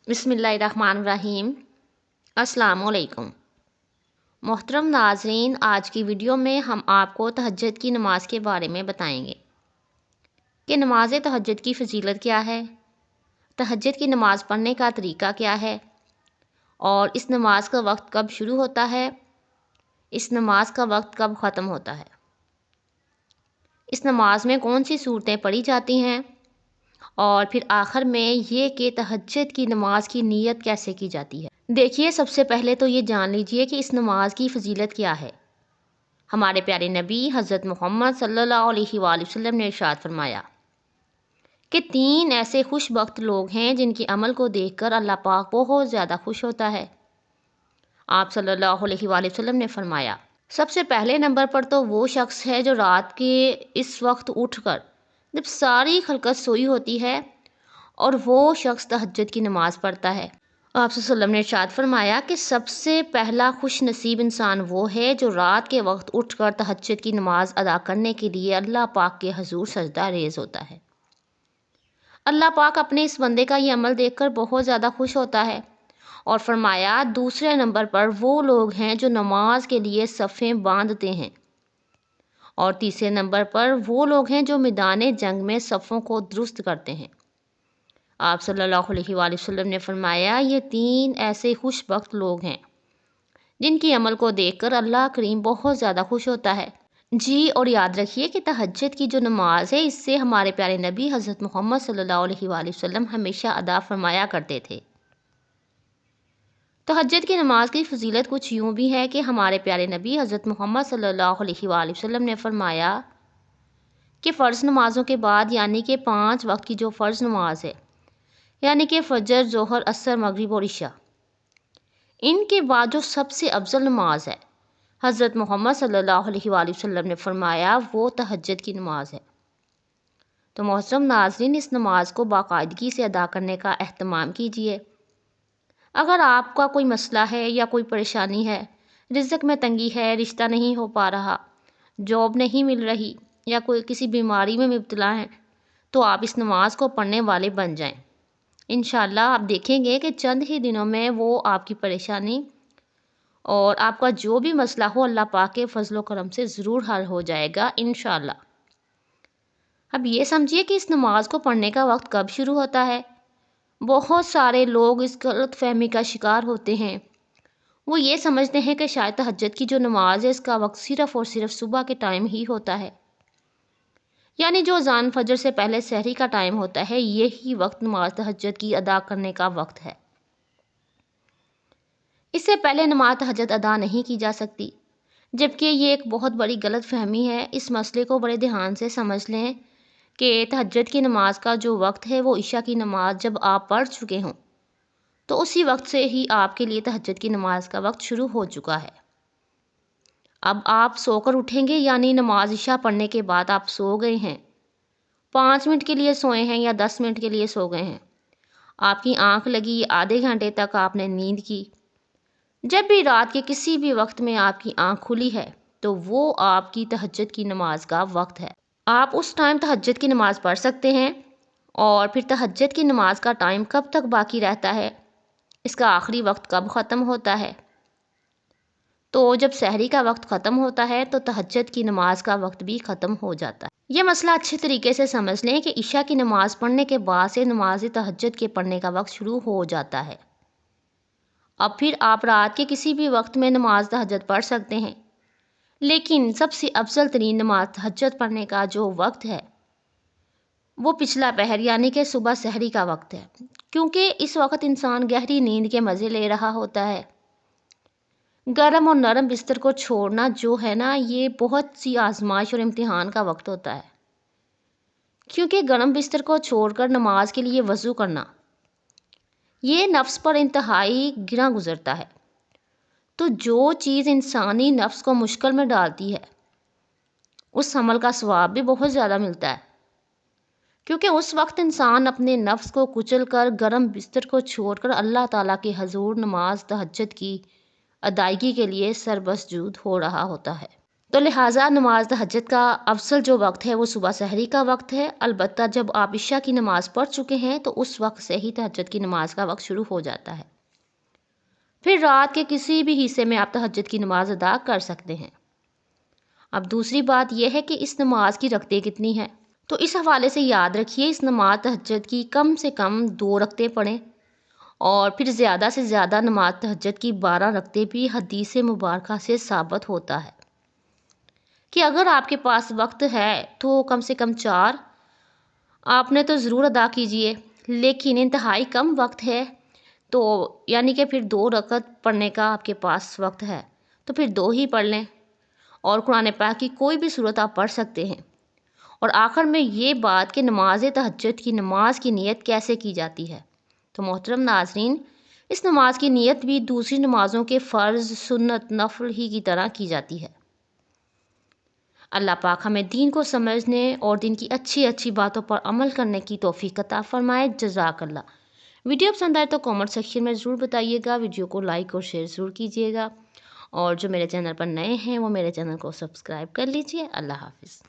بسم اللہ الرحمن الرحیم۔ السلام علیکم محترم ناظرین، آج کی ویڈیو میں ہم آپ کو تہجد کی نماز کے بارے میں بتائیں گے کہ نماز تہجد کی فضیلت کیا ہے، تہجد کی نماز پڑھنے کا طریقہ کیا ہے، اور اس نماز کا وقت کب شروع ہوتا ہے، اس نماز کا وقت کب ختم ہوتا ہے، اس نماز میں کون سی صورتیں پڑھی جاتی ہیں، اور پھر آخر میں یہ کہ تہجد کی نماز کی نیت کیسے کی جاتی ہے۔ دیکھیے، سب سے پہلے تو یہ جان لیجئے کہ اس نماز کی فضیلت کیا ہے۔ ہمارے پیارے نبی حضرت محمد صلی اللہ علیہ وآلہ وسلم نے ارشاد فرمایا کہ 3 ایسے خوش بخت لوگ ہیں جن کے عمل کو دیکھ کر اللہ پاک بہت زیادہ خوش ہوتا ہے۔ آپ صلی اللہ علیہ وآلہ وسلم نے فرمایا، سب سے پہلے نمبر پر تو وہ شخص ہے جو رات کے اس وقت اٹھ کر جب ساری خلقت سوئی ہوتی ہے اور وہ شخص تہجد کی نماز پڑھتا ہے۔ آپ صلی اللہ علیہ وسلم نے ارشاد فرمایا کہ سب سے پہلا خوش نصیب انسان وہ ہے جو رات کے وقت اٹھ کر تہجد کی نماز ادا کرنے کے لیے اللہ پاک کے حضور سجدہ ریز ہوتا ہے۔ اللہ پاک اپنے اس بندے کا یہ عمل دیکھ کر بہت زیادہ خوش ہوتا ہے اور فرمایا، دوسرے نمبر پر وہ لوگ ہیں جو نماز کے لیے صفیں باندھتے ہیں، اور تیسرے نمبر پر وہ لوگ ہیں جو میدان جنگ میں صفوں کو درست کرتے ہیں۔ آپ صلی اللہ علیہ وآلہ وسلم نے فرمایا، یہ 3 ایسے خوش بخت لوگ ہیں جن کی عمل کو دیکھ کر اللہ کریم بہت زیادہ خوش ہوتا ہے۔ جی، اور یاد رکھیے کہ تہجد کی جو نماز ہے، اس سے ہمارے پیارے نبی حضرت محمد صلی اللہ علیہ وآلہ وسلم ہمیشہ ادا فرمایا کرتے تھے۔ تہجد کی نماز کی فضیلت کچھ یوں بھی ہے کہ ہمارے پیارے نبی حضرت محمد صلی اللہ علیہ وآلہ وسلم نے فرمایا کہ فرض نمازوں کے بعد، یعنی کہ 5 وقت کی جو فرض نماز ہے، یعنی کہ فجر، ظہر، عصر، مغرب اور عشاء، ان کے بعد جو سب سے افضل نماز ہے، حضرت محمد صلی اللہ علیہ وآلہ وسلم نے فرمایا وہ تہجد کی نماز ہے۔ تو محترم ناظرین، اس نماز کو باقاعدگی سے ادا کرنے کا اہتمام کیجیے۔ اگر آپ کا کوئی مسئلہ ہے یا کوئی پریشانی ہے، رزق میں تنگی ہے، رشتہ نہیں ہو پا رہا، جاب نہیں مل رہی، یا کوئی کسی بیماری میں مبتلا ہیں، تو آپ اس نماز کو پڑھنے والے بن جائیں۔ انشاءاللہ آپ دیکھیں گے کہ چند ہی دنوں میں وہ آپ کی پریشانی اور آپ کا جو بھی مسئلہ ہو، اللہ پاک کے فضل و کرم سے ضرور حل ہو جائے گا انشاءاللہ۔ اب یہ سمجھیے کہ اس نماز کو پڑھنے کا وقت کب شروع ہوتا ہے۔ بہت سارے لوگ اس غلط فہمی کا شکار ہوتے ہیں۔ وہ یہ سمجھتے ہیں کہ شاید تہجد کی جو نماز ہے، اس کا وقت صرف اور صرف صبح کے ٹائم ہی ہوتا ہے، یعنی جو اذان فجر سے پہلے سحری کا ٹائم ہوتا ہے، یہی وقت نماز تہجد کی ادا کرنے کا وقت ہے۔ اس سے پہلے نماز تہجد ادا نہیں کی جا سکتی، جبکہ یہ ایک بہت بڑی غلط فہمی ہے۔ اس مسئلے کو بڑے دھیان سے سمجھ لیں کہ تہجد کی نماز کا جو وقت ہے، وہ عشاء کی نماز جب آپ پڑھ چکے ہوں تو اسی وقت سے ہی آپ کے لیے تہجد کی نماز کا وقت شروع ہو چکا ہے۔ اب آپ سو کر اٹھیں گے، یعنی نماز عشاء پڑھنے کے بعد آپ سو گئے ہیں، 5 منٹ کے لیے سوئے ہیں یا 10 منٹ کے لیے سو گئے ہیں، آپ کی آنکھ لگی، آدھے گھنٹے تک آپ نے نیند کی، جب بھی رات کے کسی بھی وقت میں آپ کی آنکھ کھلی ہے تو وہ آپ کی تہجد کی نماز کا وقت ہے۔ آپ اس ٹائم تہجد کی نماز پڑھ سکتے ہیں، اور پھر تہجد کی نماز کا ٹائم کب تک باقی رہتا ہے، اس کا آخری وقت کب ختم ہوتا ہے۔ تو جب سحری کا وقت ختم ہوتا ہے تو تہجد کی نماز کا وقت بھی ختم ہو جاتا ہے۔ یہ مسئلہ اچھے طریقے سے سمجھ لیں کہ عشاء کی نماز پڑھنے کے بعد سے نماز تہجد کے پڑھنے کا وقت شروع ہو جاتا ہے۔ اب پھر آپ رات کے کسی بھی وقت میں نماز تہجد پڑھ سکتے ہیں، لیکن سب سے افضل ترین نماز تہجد پڑھنے کا جو وقت ہے، وہ پچھلا پہر، یعنی کہ صبح سحری کا وقت ہے، کیونکہ اس وقت انسان گہری نیند کے مزے لے رہا ہوتا ہے۔ گرم اور نرم بستر کو چھوڑنا جو ہے نا، یہ بہت سی آزمائش اور امتحان کا وقت ہوتا ہے، کیونکہ گرم بستر کو چھوڑ کر نماز کے لیے وضو کرنا، یہ نفس پر انتہائی گراں گزرتا ہے۔ تو جو چیز انسانی نفس کو مشکل میں ڈالتی ہے، اس عمل کا ثواب بھی بہت زیادہ ملتا ہے، کیونکہ اس وقت انسان اپنے نفس کو کچل کر گرم بستر کو چھوڑ کر اللہ تعالیٰ کے حضور نماز تہجد کی ادائیگی کے لیے سربسجود ہو رہا ہوتا ہے۔ تو لہٰذا نماز تہجد کا افضل جو وقت ہے وہ صبح سحری کا وقت ہے۔ البتہ جب آپ عشاء کی نماز پڑھ چکے ہیں تو اس وقت سے ہی تہجد کی نماز کا وقت شروع ہو جاتا ہے۔ پھر رات کے کسی بھی حصے میں آپ تہجد کی نماز ادا کر سکتے ہیں۔ اب دوسری بات یہ ہے کہ اس نماز کی رکعتیں کتنی ہیں، تو اس حوالے سے یاد رکھیے اس نماز تہجد کی کم سے کم 2 رکعتیں پڑھیں، اور پھر زیادہ سے زیادہ نماز تہجد کی 12 رکعتیں بھی حدیث مبارکہ سے ثابت ہوتا ہے کہ اگر آپ کے پاس وقت ہے تو کم سے کم 4 آپ نے تو ضرور ادا کیجئے، لیکن انتہائی کم وقت ہے تو یعنی کہ پھر 2 رکعت پڑھنے کا آپ کے پاس وقت ہے تو پھر 2 ہی پڑھ لیں، اور قرآن پاک کی کوئی بھی صورت آپ پڑھ سکتے ہیں۔ اور آخر میں یہ بات کہ نماز تہجد کی نماز کی نیت کیسے کی جاتی ہے، تو محترم ناظرین، اس نماز کی نیت بھی دوسری نمازوں کے فرض، سنت، نفل ہی کی طرح کی جاتی ہے۔ اللہ پاک ہمیں دین کو سمجھنے اور دین کی اچھی اچھی باتوں پر عمل کرنے کی توفیق عطا فرمائے۔ جزاک اللہ۔ ویڈیو پسند آئے تو کامنٹ سیکشن میں ضرور بتائیے گا، ویڈیو کو لائک اور شیئر ضرور کیجیے گا، اور جو میرے چینل پر نئے ہیں وہ میرے چینل کو سبسکرائب کر لیجیے۔ اللہ حافظ۔